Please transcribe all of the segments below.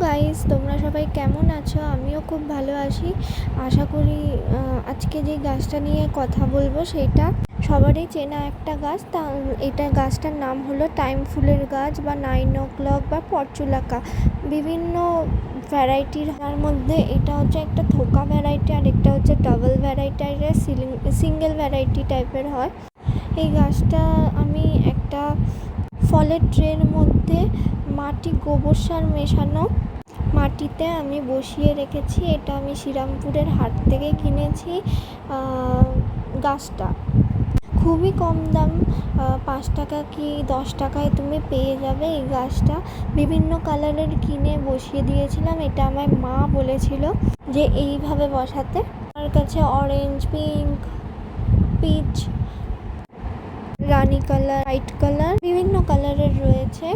Guys, তোমরা সবাই কেমন আছো? আমিও খুব ভালো আছি। আশা করি আজকে যে গাছটা নিয়ে কথা বলবো সেটা সবারই চেনা একটা গাছ। এটা গাছটার নাম হলো টাইম ফুলের গাছ বা 9 o'clock বা পরচুলাকা। বিভিন্ন ভ্যারাইটির, তার মধ্যে এটা হচ্ছে একটা থোকা ভ্যারাইটি আর একটা হচ্ছে ডাবল ভ্যারাইটি আর সিঙ্গেল ভ্যারাইটি টাইপের হয়। এই গাছটা আমি একটা ফলের ট্রের মধ্যে মাটি, গোবর সার মেশানো মাটিতে আমি বসিয়ে রেখেছি। এটা আমি শ্রীরামপুরের হাট থেকে কিনেছি। গাছটা খুবই কম দাম, 5 টাকা কি 10 টাকায় তুমি পেয়ে যাবে এই গাছটা। বিভিন্ন কালারের কিনে বসিয়ে দিয়েছিলাম। এটা আমার মা বলেছিল যে এইভাবে বসাতে। আমার কাছে অরেঞ্জ, পিঙ্ক, পিচ, রানি কালার, হোয়াইট কালার, বিভিন্ন কালারের রয়েছে।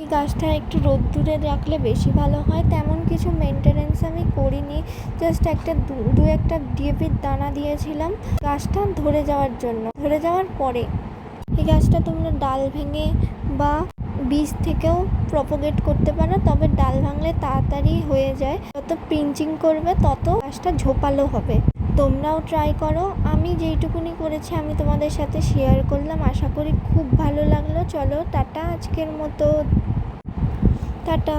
এই গাছটা একটু রোদ্দুরে রাখলে বেশি ভালো হয়। তেমন কিছু মেনটেনেন্স আমি করিনি, জাস্ট দু একটা ডিএপির দানা দিয়েছিলাম গাছটা ধরে যাওয়ার জন্য। ধরে যাওয়ার পরে এই গাছটা তোমরা ডাল ভেঙে বা বীজ থেকেও প্রপোগেট করতে পারো, তবে ডাল ভাঙলে তাড়াতাড়ি হয়ে যায়। যত পিঞ্চিং করবে তত গাছটা ঝোপালো হবে। তোমরাও ট্রাই করো। আমি যেইটুকুনি করেছি আমি তোমাদের সাথে শেয়ার করলাম। আশা করি খুব ভালো লাগলো। চলো টাটা, আজকের মতো টাটা।